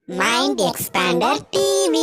Mind Expander TV.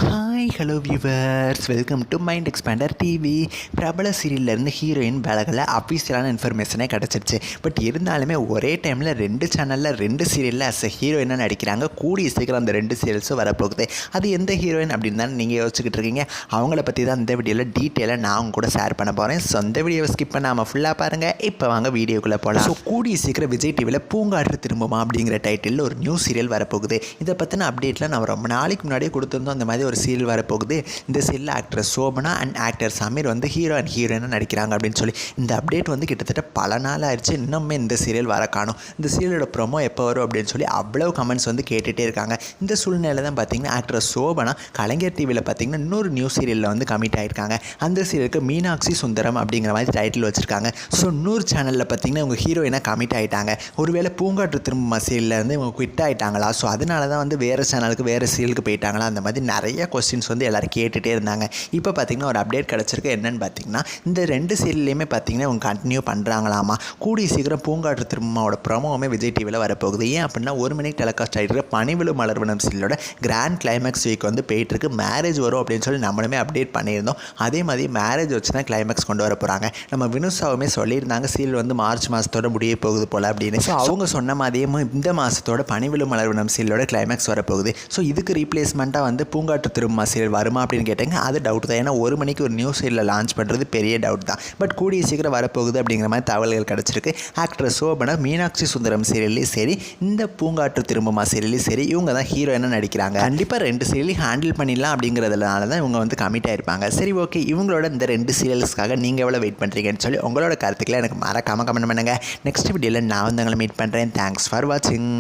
Hi hello viewers, welcome to mind expander TV. பிரபல சீரியல்லேருந்து heroine வேலைகளில் அஃபீஷியலான இன்ஃபர்மேஷனே கிடச்சிருச்சு. But இருந்தாலுமே ஒரே டைமில் 2 சேனலில் 2 சீரியலில் அஸ் அ ஹீரோயினாக நடிக்கிறாங்க. கூடிய சீக்கிரம் அந்த 2 சீரியல்ஸும் வரப்போகுது. அது எந்த ஹீரோயின் அப்படின்னு தான் நீங்கள் யோசிச்சுக்கிட்டு இருக்கீங்க. அவங்கள பற்றி தான் இந்த வீடியோவில் டீட்டெயிலாக நான் அவங்க கூட ஷேர் பண்ண போகிறேன். ஸோ அந்த வீடியோவை ஸ்கிப் பண்ணாமல் ஃபுல்லாக பாருங்கள். இப்போ வாங்க வீடியோக்குள்ளே போகலாம். ஸோ கூடிய சீக்கிரம் விஜய் டிவியில் பூங்காற்று திரும்புமா அப்படிங்கிற டைட்டிலில் ஒரு நியூ சீரியல் வரப்போகுது. இதை பற்றின அப்டேட்டில் நான் ரொம்ப நாளைக்கு முன்னாடியே கொடுத்துருந்தோம். அந்த மாதிரி ஒரு சீரியல் வரப்போகுது. இந்த serial actor Shobana and actor Sameer வந்து ஹீரோ அண்ட் ஹீரோயினாக நடிக்கிறாங்க அப்படின்னு சொல்லி இந்த அப்டேட் வந்து கிட்டத்தட்ட பல நாள் ஆயிடுச்சு. இன்னுமே இந்த சீரியல் வர காணும். இந்த சீரியலோட ப்ரோமோ எப்போ வரும் அப்படின்னு சொல்லி அவ்வளோ கமெண்ட்ஸ் வந்து கேட்டுகிட்டே இருக்காங்க. இந்த சூழ்நிலை தான் பார்த்தீங்கன்னா ஆக்டர் சோபனா கலைஞர் டிவியில் பார்த்தீங்கன்னா இன்னொரு நியூ சீரியலில் வந்து கமிட் ஆகிருக்காங்க. அந்த சீரியலுக்கு மீனாட்சி சுந்தரம் அப்படிங்கிற மாதிரி டைட்டில் வச்சுருக்காங்க. ஸோ 100 சேனலில் பார்த்தீங்கன்னா இவங்க ஹீரோயினாக கமிட் ஆகிட்டாங்க. ஒருவேளை பூங்காற்று திரும்ப சீரியலில் வந்து இவங்க குவிட் ஆகிட்டாங்களா, ஸோ அதனால தான் வந்து வேறு சேனலுக்கு வேறு சீரியலுக்கு போயிட்டாங்களா, அந்த மாதிரி நிறைய கொஸ்டின்ஸ் வந்து எல்லோரும் கேட்டுகிட்டே இருந்தாங்க. இப்போ பார்த்திங்கன்னா ஒரு அப்டேட் கிடச்சிருக்கு. என்னென்னு பார்த்தீங்கன்னா இந்த 2 சீரியல்லையுமே பார்த்திங்கன்னா இவங்க கண்டினியூ பண்ணுறாங்களாமா. கூடிய சீக்கிரம் பூங்காற்று திரும்பவோட ப்ரோமோவுமே விஜய் டிவியில் வரப்போகுது. ஏன் அப்படின்னா 1 மணிக்கு டெலிகாஸ்ட் ஆகிட்டு பனிவிழு மலர்வனம் சீரியலோட கிராண்ட் கிளைமேக்ஸ் வீக் வந்து போயிட்டுருக்கு. மேரேஜ் வரும் அப்படின்னு சொல்லி நம்மளுமே அப்டேட் பண்ணியிருந்தோம். அதே மாதிரி மேரேஜ் வச்சு தான் கிளைமேக்ஸ் கொண்டு வர போகிறாங்க. நம்ம வினுசாவுமே சொல்லியிருந்தாங்க சீரியல் வந்து மார்ச் மாதத்தோட முடிய போகுது போல் அப்படின்னு. ஸோ அவங்க சொன்ன மாதிரியே இந்த மாதத்தோட பனிவிழு மலர்வனம் சீரியலோட கிளைமேக்ஸ் வரப்போகுது. ஸோ இதுக்கு ரீப்ளேஸ்மெண்ட்டாக வந்து பூங்காற்று திரும்ப சீரியல் வருமா அப்படின்னு கேட்டாங்க. அது டவுட் தான். ஏன்னா 1 மணிக்கு ஒரு நியூ சீரியல் லான்ச் பண்ணுறது பெரிய டவுட் தான். பட் கூடிய சீக்கிரம் வரப்போகுது அப்படிங்கிற மாதிரி தகவல்கள் கிடச்சிருக்கு. ஆக்டர் சோபனா மீனாட்சி சுந்தரம் சீரியல்லையும் சரி, இந்த பூங்காற்று திரும்பமா சீரியல்லையும் சரி, இவங்க தான் ஹீரோயினாக நடிக்கிறாங்க. கண்டிப்பாக 2 சீரியலையும் ஹேண்டில் பண்ணிடலாம் அப்படிங்கிறதுனால தான் இவங்க வந்து கமிட் ஆகிருப்பாங்க. சரி, ஓகே, இவங்களோட இந்த 2 சீரியல்ஸ்க்காக நீங்கள் எவ்வளோ வெயிட் பண்ணுறீங்கன்னு சொல்லி உங்களோட கருத்துக்களை எனக்கு மறக்காமல் கமெண்ட் பண்ணுங்கள். நெக்ஸ்ட் வீடியோவில் நான் வந்து உங்களை மீட் பண்ணுறேன். தேங்க்ஸ் ஃபார் வாட்சிங்.